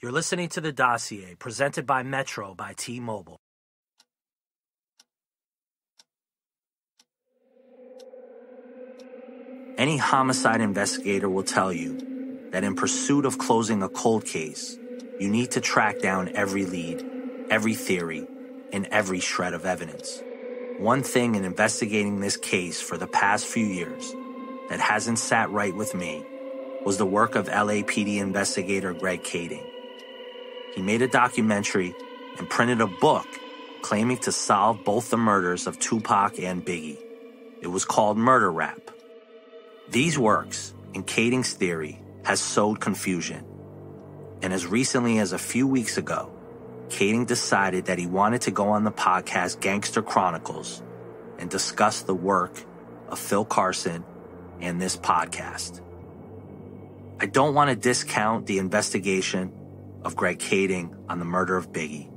You're listening to The Dossier, presented by Metro by T-Mobile. Any homicide investigator will tell you that in pursuit of closing a cold case, you need to track down every lead, every theory, and every shred of evidence. One thing in investigating this case for the past few years that hasn't sat right with me was the work of LAPD investigator Greg Kading. He made a documentary and printed a book claiming to solve both the murders of Tupac and Biggie. It was called Murder Rap. These works, in Kading's theory, has sowed confusion. And as recently as a few weeks ago, Kading decided that he wanted to go on the podcast Gangster Chronicles and discuss the work of Phil Carson and this podcast. I don't want to discount the investigation of Greg Kading on the murder of Biggie.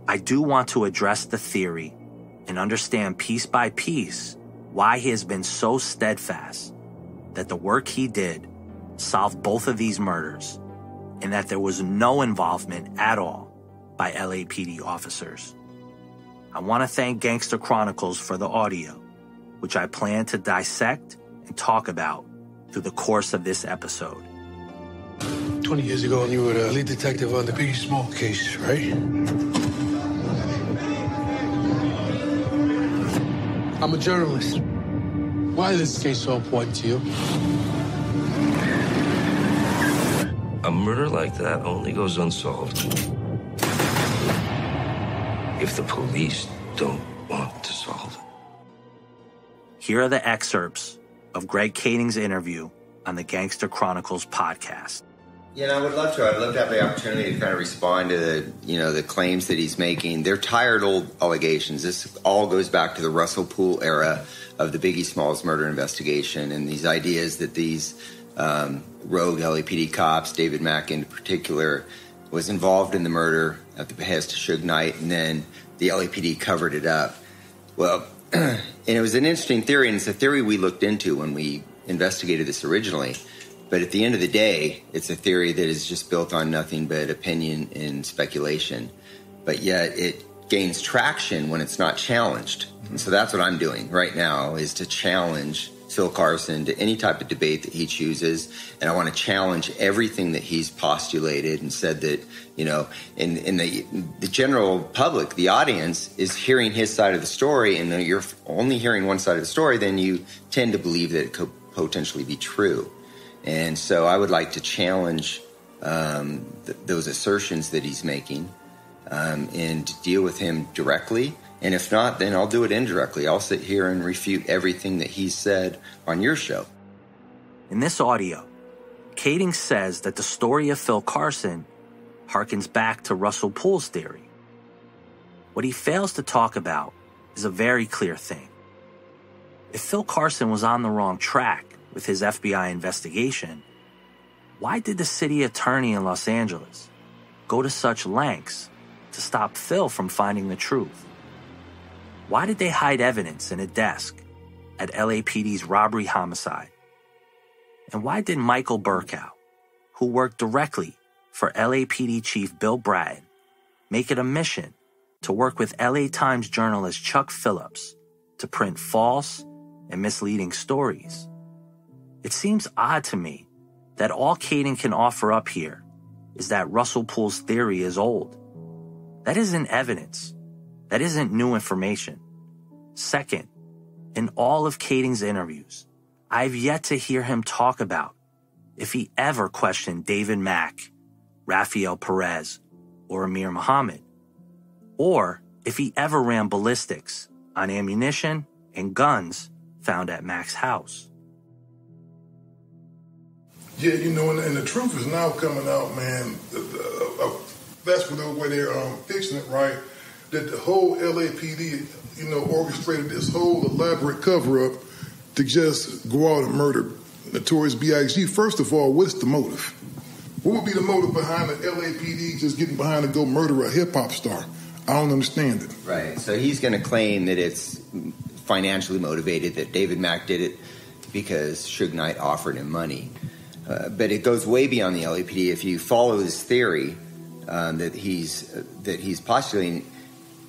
I do want to address the theory and understand piece by piece why he has been so steadfast that the work he did solved both of these murders and that there was no involvement at all by LAPD officers. I want to thank Gangster Chronicles for the audio, which I plan to dissect and talk about through the course of this episode. 20 years ago, you were the lead detective on the Biggie Small case, right? I'm a journalist. Why is this case so important to you? A murder like that only goes unsolved if the police don't want to solve it. Here are the excerpts of Greg Kading's interview on the Gangster Chronicles podcast. Yeah, I would love to. I'd love to have the opportunity to kind of respond to the claims that he's making. They're tired old allegations. This all goes back to the Russell Poole era of the Biggie Smalls murder investigation and these ideas that these rogue LAPD cops, David Mack in particular, was involved in the murder at the behest of Suge Knight, and then the LAPD covered it up. Well, and it was an interesting theory, and it's a theory we looked into when we investigated this originally. But at the end of the day, it's a theory that is just built on nothing but opinion and speculation. But yet it gains traction when it's not challenged. And so that's what I'm doing right now, is to challenge Phil Carson to any type of debate that he chooses. And I want to challenge everything that he's postulated and said that, in the general public, the audience is hearing his side of the story, and you're only hearing one side of the story, then you tend to believe that it could potentially be true. And so I would like to challenge those assertions that he's making and deal with him directly. And if not, then I'll do it indirectly. I'll sit here and refute everything that he's said on your show. In this audio, Kading says that the story of Phil Carson harkens back to Russell Poole's theory. What he fails to talk about is a very clear thing. If Phil Carson was on the wrong track with his FBI investigation, why did the city attorney in Los Angeles go to such lengths to stop Phil from finding the truth? Why did they hide evidence in a desk at LAPD's robbery homicide? And why did Michael Burkow, who worked directly for LAPD Chief Bill Bratton, make it a mission to work with LA Times journalist Chuck Phillips to print false and misleading stories? It seems odd to me that all Kading can offer up here is that Russell Poole's theory is old. That isn't evidence. That isn't new information. Second, in all of Kading's interviews, I've yet to hear him talk about if he ever questioned David Mack, Rafael Perez, or Amir Muhammad, or if he ever ran ballistics on ammunition and guns found at Mack's house. Yeah, and the truth is now coming out, man. That's the way they're fixing it, right? That the whole LAPD, orchestrated this whole elaborate cover-up to just go out and murder Notorious B.I.G. First of all, what's the motive? What would be the motive behind the LAPD just getting behind to go murder a hip-hop star? I don't understand it. Right. So he's going to claim that it's financially motivated, that David Mack did it because Suge Knight offered him money. But it goes way beyond the LAPD. If you follow this theory that he's postulating,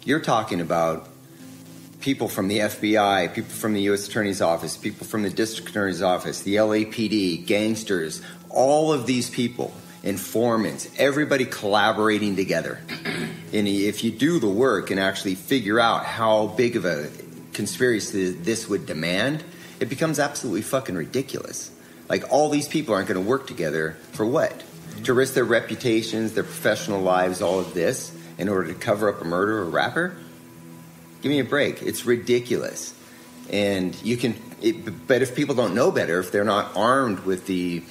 you're talking about people from the FBI, people from the U.S. Attorney's Office, people from the District Attorney's Office, the LAPD, gangsters, all of these people, informants, everybody collaborating together. And if you do the work and actually figure out how big of a conspiracy this would demand, it becomes absolutely fucking ridiculous. Like, all these people aren't going to work together for what? To risk their reputations, their professional lives, all of this, in order to cover up a murder or rapper? Give me a break. It's ridiculous. And you can, but if people don't know better, if they're not armed with the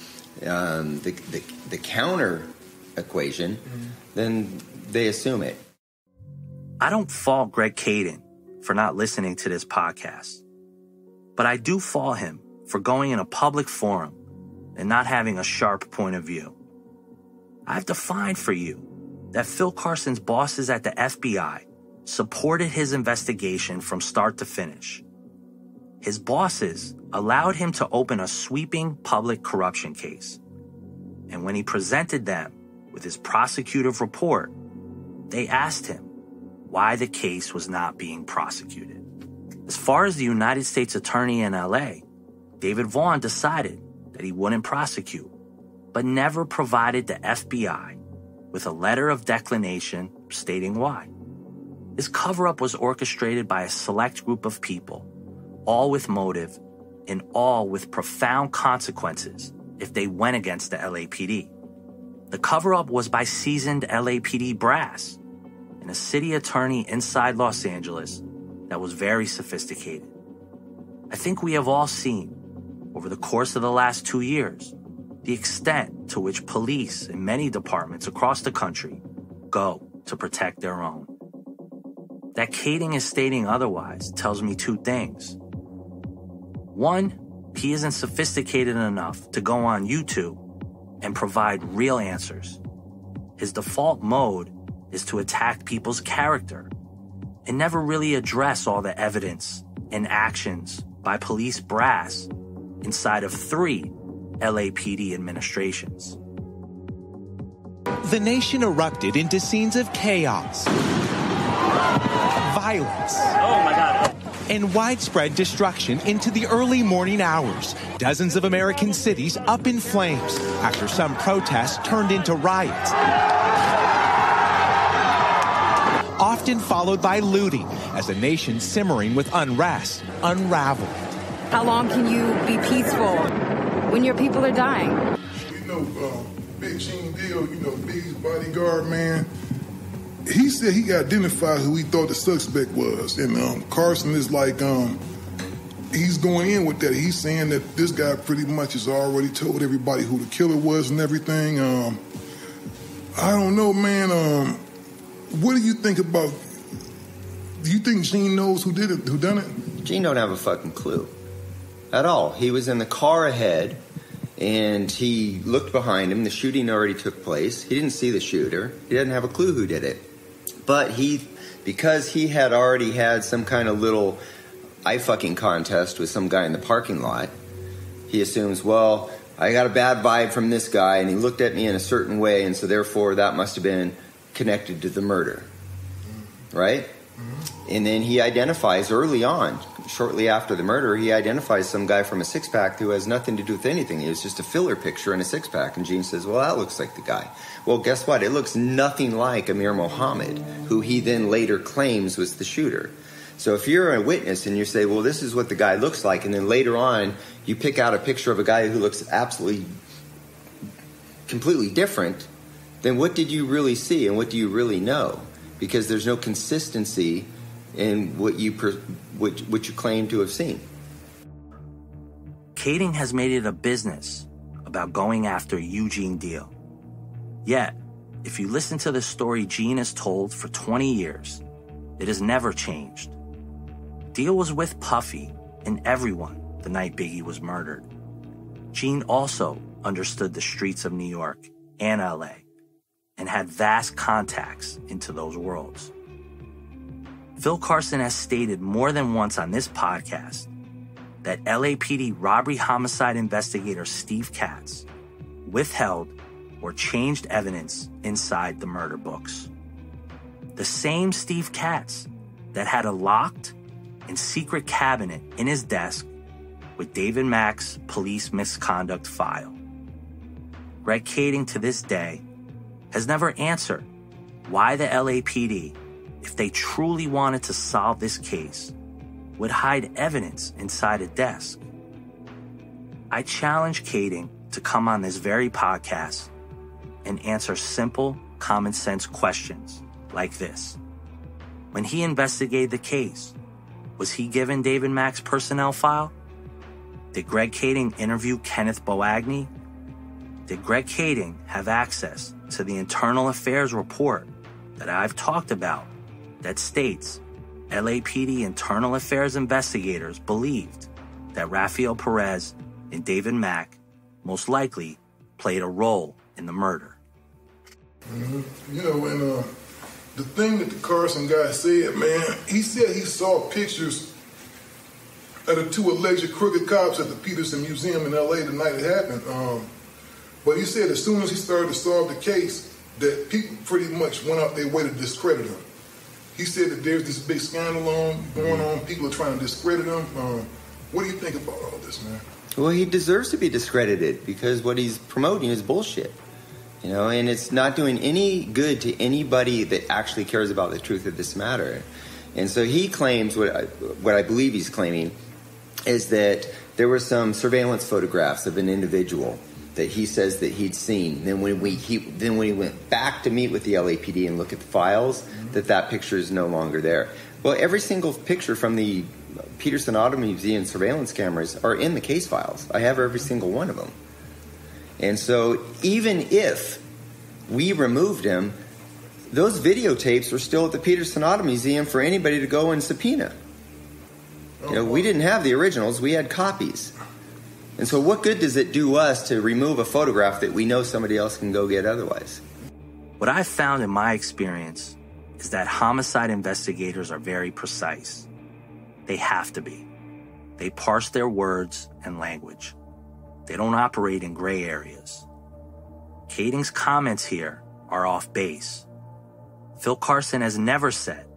counter equation, then they assume it. I don't fault Greg Kading for not listening to this podcast, but I do fault him for going in a public forum and not having a sharp point of view. I've defined for you that Phil Carson's bosses at the FBI supported his investigation from start to finish. His bosses allowed him to open a sweeping public corruption case. And when he presented them with his prosecutive report, they asked him why the case was not being prosecuted. As far as the United States Attorney in LA, David Vaughn decided that he wouldn't prosecute, but never provided the FBI with a letter of declination stating why. This cover-up was orchestrated by a select group of people, all with motive and all with profound consequences if they went against the LAPD. The cover-up was by seasoned LAPD brass and a city attorney inside Los Angeles that was very sophisticated. I think we have all seen, over the course of the last 2 years, the extent to which police in many departments across the country go to protect their own. That Kading is stating otherwise tells me two things. One, he isn't sophisticated enough to go on YouTube and provide real answers. His default mode is to attack people's character and never really address all the evidence and actions by police brass inside of 3 LAPD administrations. The nation erupted into scenes of chaos, violence, and widespread destruction into the early morning hours. Dozens of American cities up in flames after some protests turned into riots, often followed by looting as a nation simmering with unrest unraveled. How long can you be peaceful when your people are dying? You know, Big Gene Deal, Biggie's bodyguard, man, he said he identified who he thought the suspect was. And Carson is like, he's going in with that. He's saying that this guy pretty much has already told everybody who the killer was and everything. I don't know, man. What do you think about, do you think Gene knows who did it, who done it? Gene don't have a fucking clue at all. He was in the car ahead, and he looked behind him. The shooting already took place. He didn't see the shooter. He didn't have a clue who did it. But because he had already had some kind of little eye fucking contest with some guy in the parking lot, he assumes, well, I got a bad vibe from this guy, and he looked at me in a certain way, and so therefore that must have been connected to the murder. Right? And then he identifies early on, shortly after the murder, he identifies some guy from a six-pack who has nothing to do with anything. It was just a filler picture in a six-pack. And Gene says, well, that looks like the guy. Well, guess what? It looks nothing like Amir Mohammed, who he then later claims was the shooter. So if you're a witness and you say, well, this is what the guy looks like, and then later on you pick out a picture of a guy who looks absolutely, completely different, then what did you really see and what do you really know? Because there's no consistency in what you claim to have seen. Kading has made it a business about going after Eugene Deal. Yet, if you listen to the story Gene has told for 20 years, it has never changed. Deal was with Puffy and everyone the night Biggie was murdered. Gene also understood the streets of New York and LA and had vast contacts into those worlds. Phil Carson has stated more than once on this podcast that LAPD robbery homicide investigator Steve Katz withheld, or changed evidence inside the murder books. The same Steve Katz that had a locked and secret cabinet in his desk with David Mack's police misconduct file. Greg Kading, to this day, has never answered why the LAPD, if they truly wanted to solve this case, would hide evidence inside a desk. I challenge Kading to come on this very podcast and answer simple, common sense questions like this. When he investigated the case, was he given David Mack's personnel file? Did Greg Kading interview Kenneth Boagni? Did Greg Kading have access to the internal affairs report that I've talked about that states LAPD internal affairs investigators believed that Rafael Perez and David Mack most likely played a role in the murder? You know, and the thing that the Carson guy said, man, he said he saw pictures of the two alleged crooked cops at the Peterson Museum in L.A. the night it happened. But he said as soon as he started to solve the case, that people pretty much went out their way to discredit him. He said that there's this big scandal going on. People are trying to discredit him. What do you think about all this, man? Well, he deserves to be discredited because what he's promoting is bullshit. You know, and it's not doing any good to anybody that actually cares about the truth of this matter. And so he claims, what I believe he's claiming, is that there were some surveillance photographs of an individual that he says that he'd seen. Then when he went back to meet with the LAPD and look at the files, that picture is no longer there. Well, every single picture from the Peterson Auto Museum surveillance cameras are in the case files. I have every single one of them. And so even if we removed him, those videotapes were still at the Peterson Auto Museum for anybody to go and subpoena. You know, we didn't have the originals, we had copies. And so what good does it do us to remove a photograph that we know somebody else can go get otherwise? What I've found in my experience is that homicide investigators are very precise. They have to be. They parse their words and language. They don't operate in gray areas. Kading's comments here are off base. Phil Carson has never said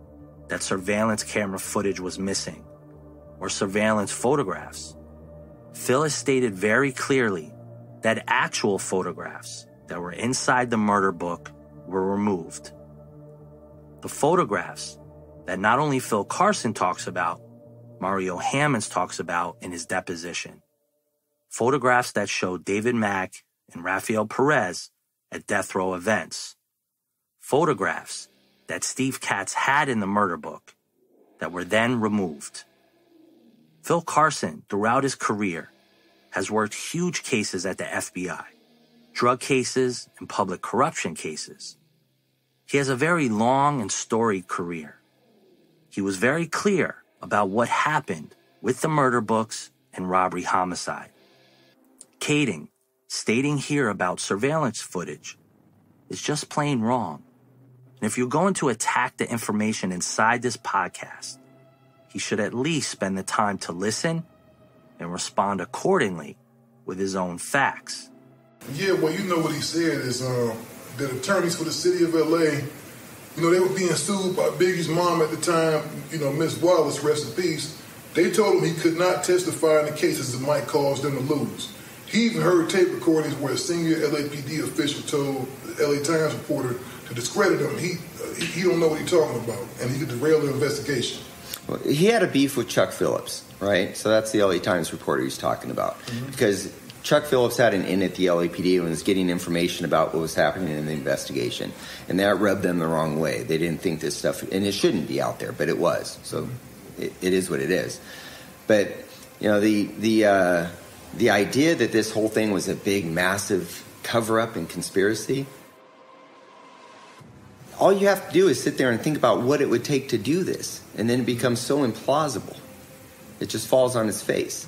that surveillance camera footage was missing or surveillance photographs. Phil has stated very clearly that actual photographs that were inside the murder book were removed. The photographs that not only Phil Carson talks about, Mario Hammonds talks about in his deposition. Photographs that show David Mack and Rafael Perez at death row events. Photographs that Steve Katz had in the murder book that were then removed. Phil Carson, throughout his career, has worked huge cases at the FBI, drug cases and public corruption cases. He has a very long and storied career. He was very clear about what happened with the murder books and robbery homicide. Kading, stating here about surveillance footage, is just plain wrong. And if you're going to attack the information inside this podcast, he should at least spend the time to listen and respond accordingly with his own facts. Yeah, well, you know what he said is that attorneys for the city of L.A., you know, they were being sued by Biggie's mom at the time, you know, Miss Wallace, rest in peace. They told him he could not testify in the cases that might cause them to lose. He even heard tape recordings where a senior LAPD official told the LA Times reporter to discredit him. He don't know what he's talking about, and he could derail the investigation. Well, he had a beef with Chuck Phillips, right? So that's the LA Times reporter he's talking about. Because Chuck Phillips had an in at the LAPD and was getting information about what was happening in the investigation. And that rubbed them the wrong way. They didn't think this stuff, and it shouldn't be out there, but it was. So it is what it is. But, you know, the idea that this whole thing was a big, massive cover-up and conspiracy, all you have to do is sit there and think about what it would take to do this, and then it becomes so implausible. It just falls on its face.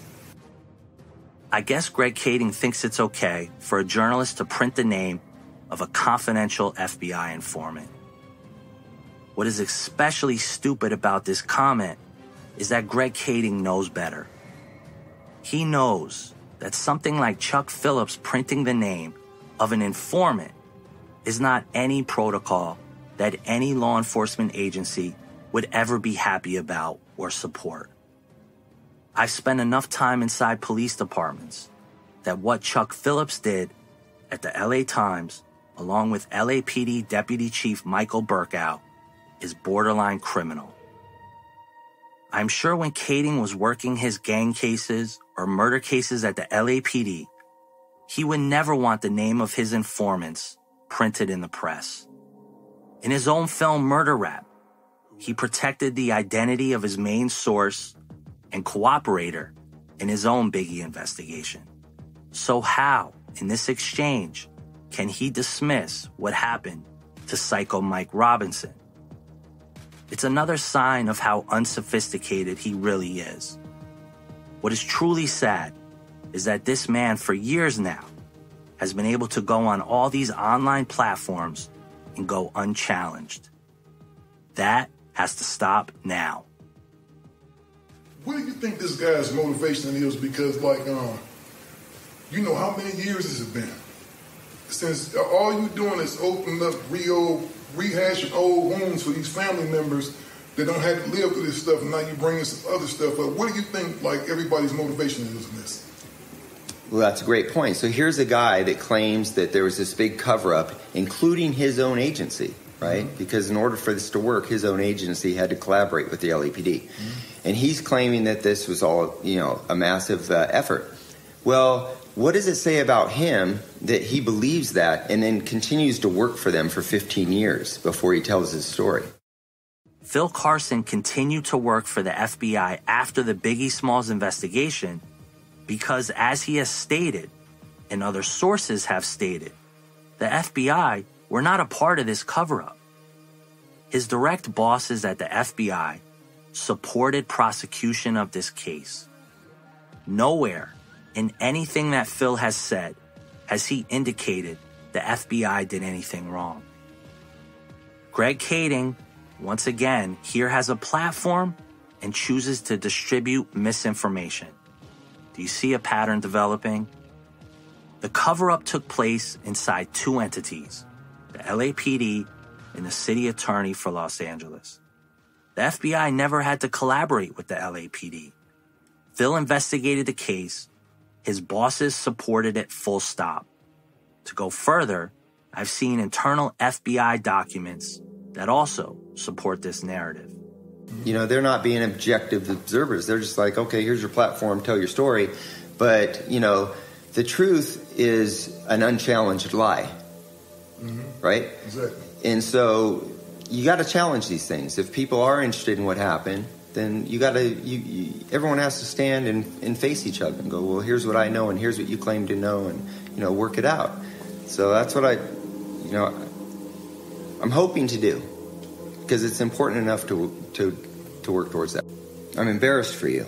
I guess Greg Kading thinks it's okay for a journalist to print the name of a confidential FBI informant. What is especially stupid about this comment is that Greg Kading knows better. He knows that something like Chuck Phillips printing the name of an informant is not any protocol that any law enforcement agency would ever be happy about or support. I've spent enough time inside police departments that what Chuck Phillips did at the LA Times, along with LAPD Deputy Chief Michael Burkow, is borderline criminal. I'm sure when Kading was working his gang cases or murder cases at the LAPD, he would never want the name of his informants printed in the press. In his own film Murder Rap, he protected the identity of his main source and cooperator in his own Biggie investigation. So how, in this exchange, can he dismiss what happened to Psycho Mike Robinson? It's another sign of how unsophisticated he really is. What is truly sad is that this man, for years now, has been able to go on all these online platforms and go unchallenged. That has to stop now. What do you think this guy's motivation is? Because, you know, how many years has it been? Since all you're doing is opening up rehashing old wounds for these family members that don't have to live through this stuff, and now you're bringing some other stuff up. What do you think, everybody's motivation is in this? Well, that's a great point. So here's a guy that claims that there was this big cover-up, including his own agency, right? Mm-hmm. Because in order for this to work, his own agency had to collaborate with the LAPD. Mm-hmm. And he's claiming that this was all, a massive effort. Well, what does it say about him that he believes that and then continues to work for them for 15 years before he tells his story? Phil Carson continued to work for the FBI after the Biggie Smalls investigation because, as he has stated, and other sources have stated, the FBI were not a part of this cover-up. His direct bosses at the FBI supported prosecution of this case. Nowhere in anything that Phil has said has he indicated the FBI did anything wrong. Greg Kading, once again, here has a platform and chooses to distribute misinformation. Do you see a pattern developing? The cover-up took place inside two entities, the LAPD and the city attorney for Los Angeles. The FBI never had to collaborate with the LAPD. Phil investigated the case. His bosses supported it full stop. To go further, I've seen internal FBI documents that also support this narrative. They're not being objective observers. They're just like, okay, here's your platform, tell your story. But, the truth is an unchallenged lie, right? Exactly. And so you got to challenge these things. If people are interested in what happened, then everyone has to stand and face each other and go, well, here's what I know and here's what you claim to know, and, work it out. So that's what I'm hoping to do, because it's important enough to work towards that. I'm embarrassed for you.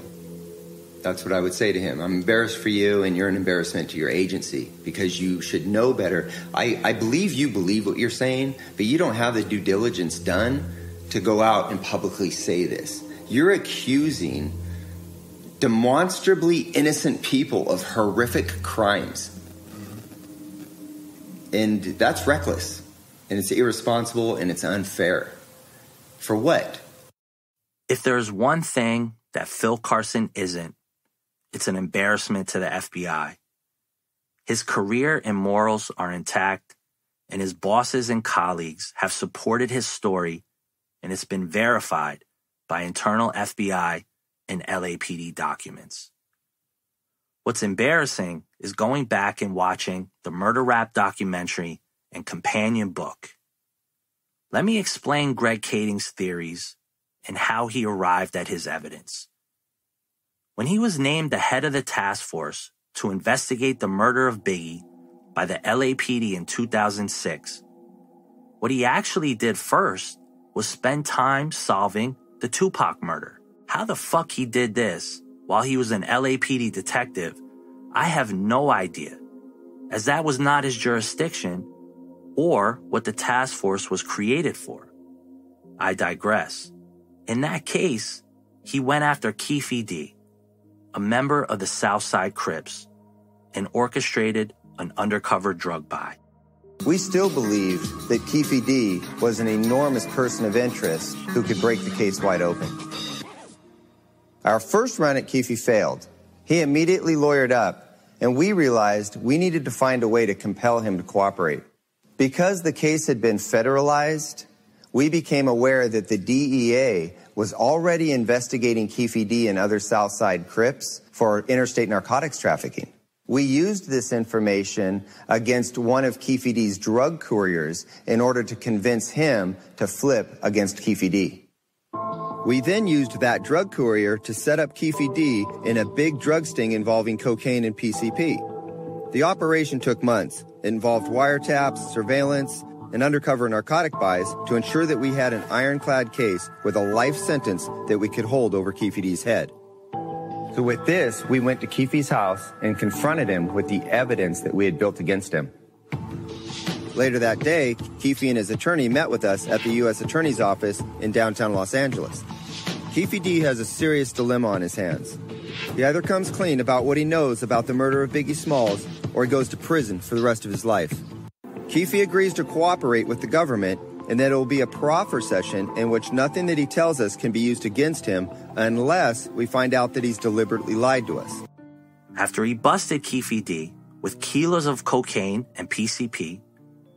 That's what I would say to him. I'm embarrassed for you, and you're an embarrassment to your agency because you should know better. I believe you believe what you're saying, but you don't have the due diligence done to go out and publicly say this. You're accusing demonstrably innocent people of horrific crimes. And that's reckless, and it's irresponsible, and it's unfair. For what? If there's one thing that Phil Carson isn't, it's an embarrassment to the FBI. His career and morals are intact, and his bosses and colleagues have supported his story, and it's been verified by internal FBI and LAPD documents. What's embarrassing is going back and watching the Murder Rap documentary and companion book. Let me explain Greg Kading's theories and how he arrived at his evidence. When he was named the head of the task force to investigate the murder of Biggie by the LAPD in 2006, what he actually did first was spend time solving the Tupac murder. How the fuck he did this while he was an LAPD detective, I have no idea, as that was not his jurisdiction or what the task force was created for. I digress. In that case, he went after Keefe D., a member of the Southside Crips, and orchestrated an undercover drug buy. We still believe that Keefe D was an enormous person of interest who could break the case wide open. Our first run at Keefe failed. He immediately lawyered up, and we realized we needed to find a way to compel him to cooperate. Because the case had been federalized, we became aware that the DEA was already investigating Keefe D and other Southside Crips for interstate narcotics trafficking. We used this information against one of Keefe D's drug couriers in order to convince him to flip against Keefe D. We then used that drug courier to set up Keefe D in a big drug sting involving cocaine and PCP. The operation took months. It involved wiretaps, surveillance, and undercover narcotic buys to ensure that we had an ironclad case with a life sentence that we could hold over Keefe D's head. So with this, we went to Keefe's house and confronted him with the evidence that we had built against him. Later that day, Keefe and his attorney met with us at the U.S. Attorney's Office in downtown Los Angeles. Keefe D has a serious dilemma on his hands. He either comes clean about what he knows about the murder of Biggie Smalls, or he goes to prison for the rest of his life. Keefe agrees to cooperate with the government, and that it will be a proffer session in which nothing that he tells us can be used against him unless we find out that he's deliberately lied to us. After he busted Keefe D with kilos of cocaine and PCP,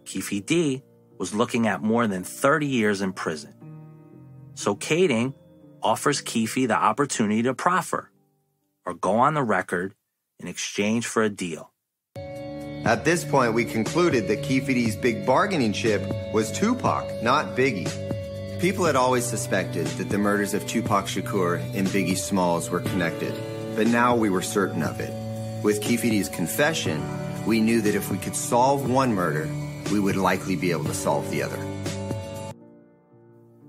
Keefe D was looking at more than 30 years in prison. So Kading offers Keefe the opportunity to proffer, or go on the record in exchange for a deal. At this point, we concluded that Keefe D's big bargaining chip was Tupac, not Biggie. People had always suspected that the murders of Tupac Shakur and Biggie Smalls were connected, but now we were certain of it. With Keefe D's confession, we knew that if we could solve one murder, we would likely be able to solve the other.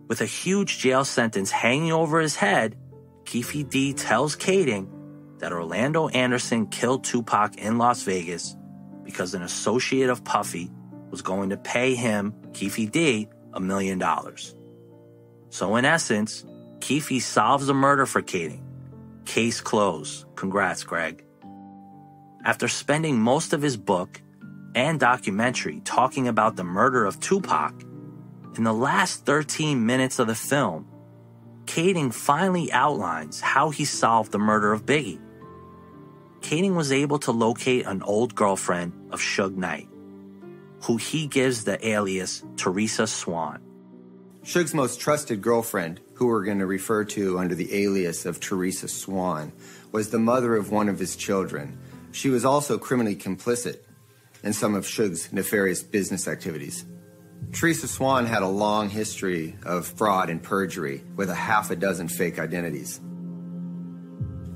With a huge jail sentence hanging over his head, Keefe D tells Kading that Orlando Anderson killed Tupac in Las Vegas because an associate of Puffy was going to pay him, Keefe D, $1 million. So in essence, Keefe solves the murder for Kading. Case closed. Congrats, Greg. After spending most of his book and documentary talking about the murder of Tupac, in the last 13 minutes of the film, Kading finally outlines how he solved the murder of Biggie. Kading was able to locate an old girlfriend of Suge Knight, who he gives the alias Teresa Swan. Suge's most trusted girlfriend, who we're going to refer to under the alias of Teresa Swan, was the mother of one of his children. She was also criminally complicit in some of Suge's nefarious business activities. Teresa Swan had a long history of fraud and perjury with a half a dozen fake identities.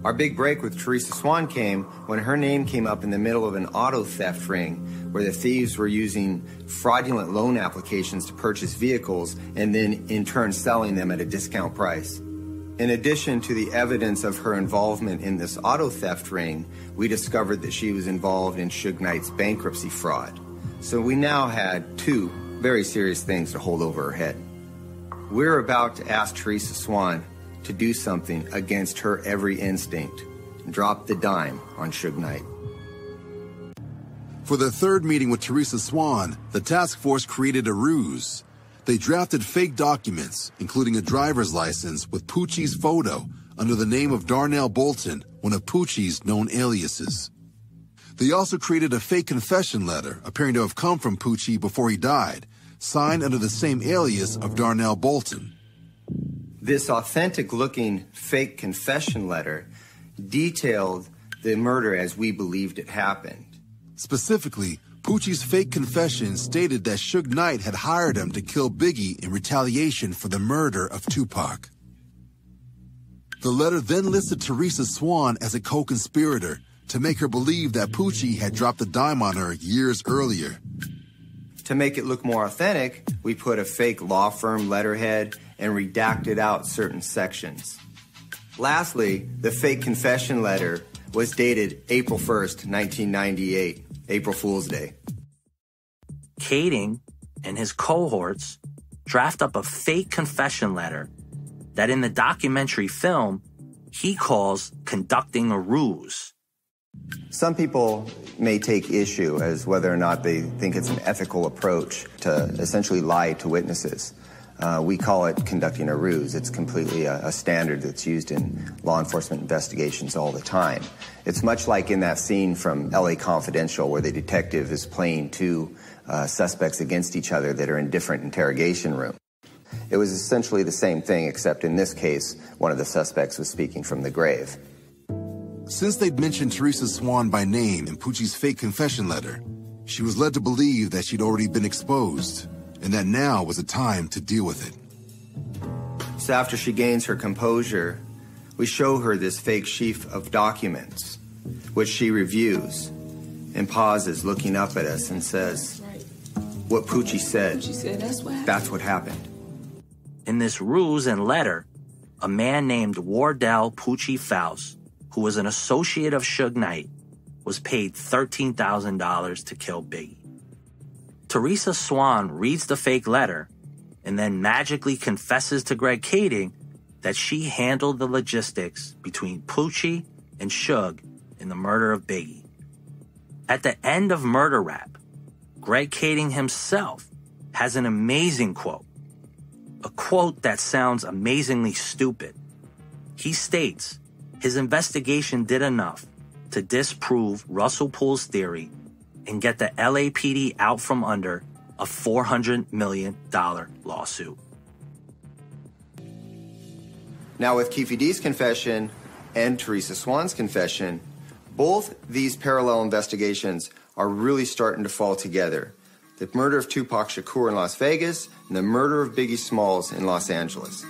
Our big break with Teresa Swan came when her name came up in the middle of an auto theft ring where the thieves were using fraudulent loan applications to purchase vehicles and then in turn selling them at a discount price. In addition to the evidence of her involvement in this auto theft ring, we discovered that she was involved in Suge Knight's bankruptcy fraud. So we now had two very serious things to hold over her head. We're about to ask Teresa Swan to do something against her every instinct and drop the dime on Suge Knight. For their third meeting with Teresa Swan, the task force created a ruse. They drafted fake documents, including a driver's license with Poochie's photo under the name of Darnell Bolton, one of Poochie's known aliases. They also created a fake confession letter appearing to have come from Poochie before he died, signed under the same alias of Darnell Bolton. This authentic-looking fake confession letter detailed the murder as we believed it happened. Specifically, Poochie's fake confession stated that Suge Knight had hired him to kill Biggie in retaliation for the murder of Tupac. The letter then listed Teresa Swan as a co-conspirator to make her believe that Poochie had dropped a dime on her years earlier. To make it look more authentic, we put a fake law firm letterhead and redacted out certain sections. Lastly, the fake confession letter was dated April 1st, 1998, April Fool's Day. Kading and his cohorts draft up a fake confession letter that in the documentary film he calls conducting a ruse. Some people may take issue as whether or not they think it's an ethical approach to essentially lie to witnesses. We call it conducting a ruse. It's completely a standard that's used in law enforcement investigations all the time. It's much like in that scene from LA Confidential where the detective is playing two suspects against each other that are in different interrogation rooms. It was essentially the same thing, except in this case, one of the suspects was speaking from the grave. Since they'd mentioned Teresa Swan by name in Pucci's fake confession letter, she was led to believe that she'd already been exposed, and that now was the time to deal with it. So after she gains her composure, we show her this fake sheaf of documents, which she reviews and pauses, looking up at us and says, what Pucci said, that's what happened. In this ruse and letter, a man named Wardell Pucci Faust, who was an associate of Suge Knight, was paid $13,000 to kill Biggie. Teresa Swan reads the fake letter and then magically confesses to Greg Kading that she handled the logistics between Pucci and Suge in the murder of Biggie. At the end of Murder Rap, Greg Kading himself has an amazing quote. A quote that sounds amazingly stupid. He states his investigation did enough to disprove Russell Poole's theory and get the LAPD out from under a $400 million lawsuit. Now with Keefe D's confession and Teresa Swan's confession, both these parallel investigations are really starting to fall together. The murder of Tupac Shakur in Las Vegas and the murder of Biggie Smalls in Los Angeles.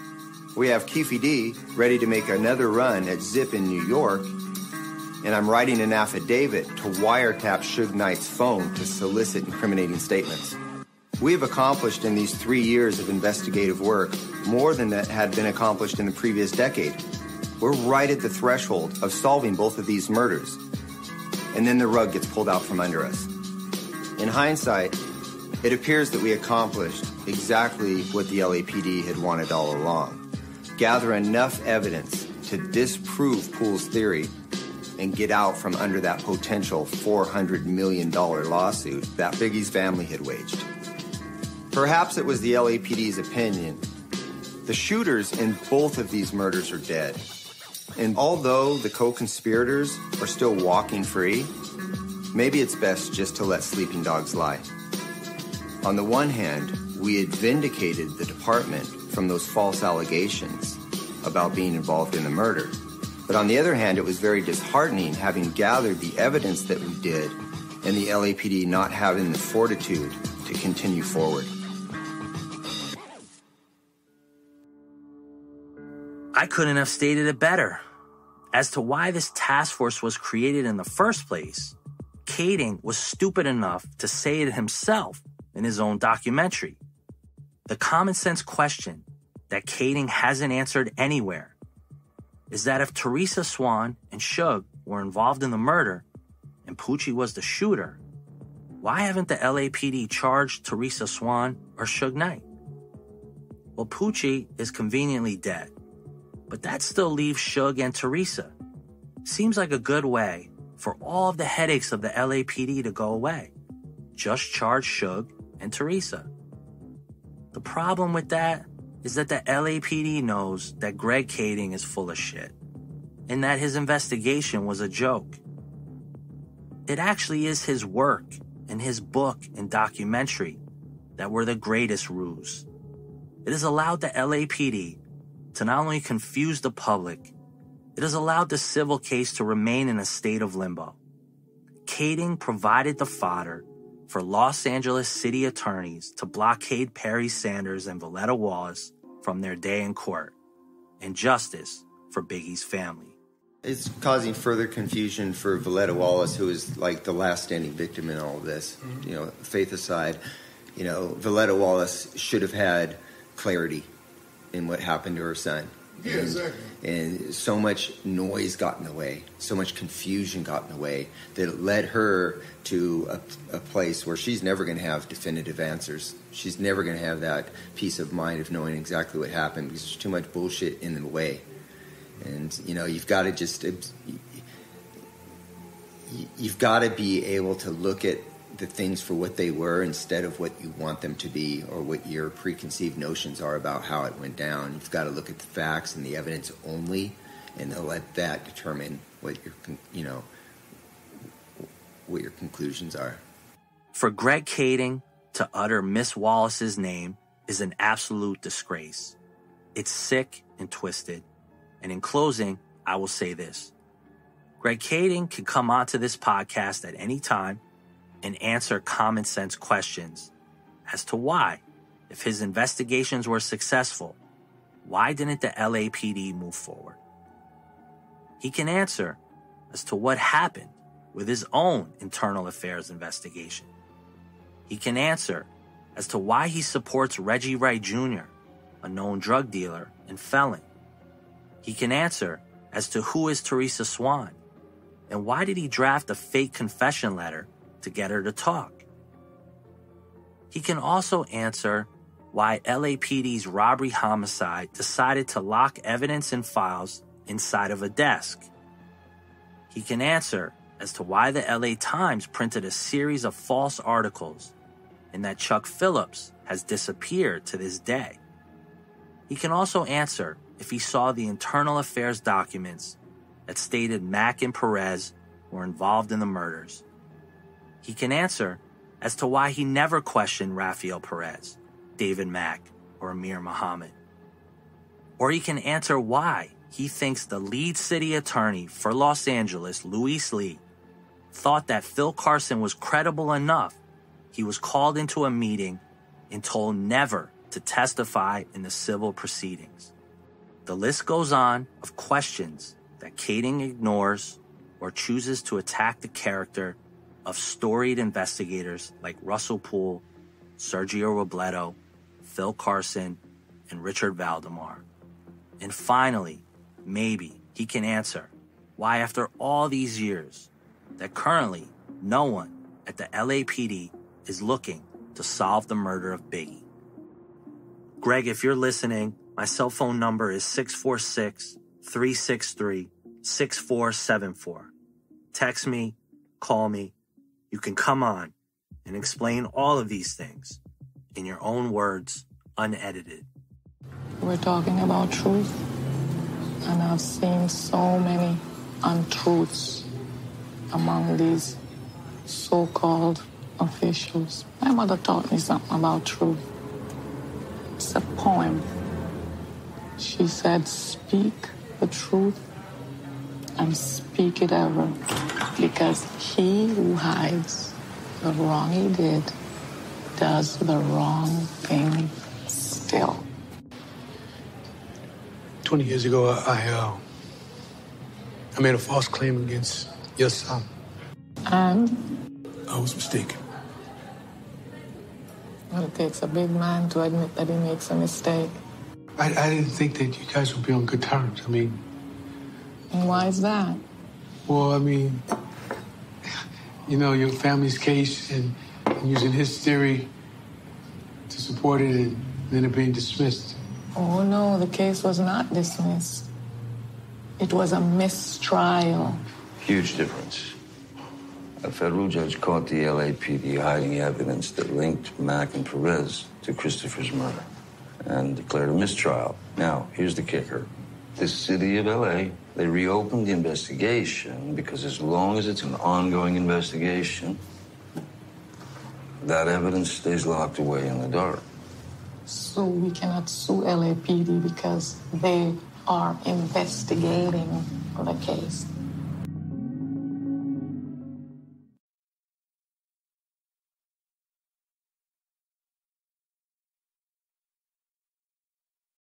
We have Keefe D ready to make another run at Zip in New York, and I'm writing an affidavit to wiretap Suge Knight's phone to solicit incriminating statements. We have accomplished in these 3 years of investigative work more than that had been accomplished in the previous decade. We're right at the threshold of solving both of these murders, and then the rug gets pulled out from under us. In hindsight, it appears that we accomplished exactly what the LAPD had wanted all along. Gather enough evidence to disprove Poole's theory and get out from under that potential $400 million lawsuit that Biggie's family had waged. Perhaps it was the LAPD's opinion. The shooters in both of these murders are dead. And although the co-conspirators are still walking free, maybe it's best just to let sleeping dogs lie. On the one hand, we had vindicated the department from those false allegations about being involved in the murder. But on the other hand, it was very disheartening having gathered the evidence that we did and the LAPD not having the fortitude to continue forward. I couldn't have stated it better. As to why this task force was created in the first place, Kading was stupid enough to say it himself in his own documentary. The common sense question that Kading hasn't answered anywhere is that if Teresa Swan and Suge were involved in the murder and Pucci was the shooter, why haven't the LAPD charged Teresa Swan or Suge Knight? Well, Pucci is conveniently dead, but that still leaves Suge and Teresa. Seems like a good way for all of the headaches of the LAPD to go away. Just charge Suge and Teresa. The problem with that is that the LAPD knows that Greg Kading is full of shit and that his investigation was a joke. It actually is his work and his book and documentary that were the greatest ruse. It has allowed the LAPD to not only confuse the public, it has allowed the civil case to remain in a state of limbo. Kading provided the fodder for Los Angeles city attorneys to blockade Perry Sanders and Valletta Wallace from their day in court, and justice for Biggie's family. It's causing further confusion for Valletta Wallace, who is like the last standing victim in all of this. You know, faith aside, you know, Valletta Wallace should have had clarity in what happened to her son. Yeah, exactly. And so much noise got in the way, so much confusion got in the way that it led her to a place where she's never going to have definitive answers. She's never going to have that peace of mind of knowing exactly what happened because there's too much bullshit in the way. And, you know, you've got to just... you've got to be able to look at the things for what they were instead of what you want them to be or what your preconceived notions are about how it went down. You've got to look at the facts and the evidence only, and then let that determine what what your conclusions are. For Greg Kading to utter Miss Wallace's name is an absolute disgrace. It's sick and twisted. And in closing, I will say this. Greg Kading can come onto this podcast at any time and answer common sense questions as to why, if his investigations were successful, why didn't the LAPD move forward? He can answer as to what happened with his own internal affairs investigation. He can answer as to why he supports Reggie Wright Jr., a known drug dealer and felon. He can answer as to who is Teresa Swan and why did he draft a fake confession letter to get her to talk. He can also answer why LAPD's robbery homicide decided to lock evidence and files inside of a desk. He can answer as to why the LA Times printed a series of false articles and that Chuck Phillips has disappeared to this day. He can also answer if he saw the internal affairs documents that stated Mack and Perez were involved in the murders. He can answer as to why he never questioned Rafael Perez, David Mack, or Amir Muhammad. Or he can answer why he thinks the lead city attorney for Los Angeles, Luis Lee, thought that Phil Carson was credible enough he was called into a meeting and told never to testify in the civil proceedings. The list goes on of questions that Kading ignores or chooses to attack the character of storied investigators like Russell Poole, Sergio Robledo, Phil Carson, and Richard Valdemar. And finally, maybe he can answer why after all these years that currently no one at the LAPD is looking to solve the murder of Biggie. Greg, if you're listening, my cell phone number is 646-363-6474. Text me, call me. You can come on and explain all of these things in your own words, unedited. We're talking about truth, and I've seen so many untruths among these so-called officials. My mother taught me something about truth. It's a poem. She said, speak the truth and speak it ever, because he who hides the wrong he did does the wrong thing still. 20 years ago, I made a false claim against your son. And? I was mistaken. Well, it takes a big man to admit that he makes a mistake. I didn't think that you guys would be on good terms. I mean... And why is that? Well, I mean, you know, your family's case and using his theory to support it and then it being dismissed. Oh, no, the case was not dismissed. It was a mistrial. Huge difference. A federal judge caught the LAPD hiding evidence that linked Mack and Perez to Christopher's murder and declared a mistrial. Now, here's the kicker. The city of LA, they reopened the investigation because as long as it's an ongoing investigation, that evidence stays locked away in the dark. So we cannot sue LAPD because they are investigating the case.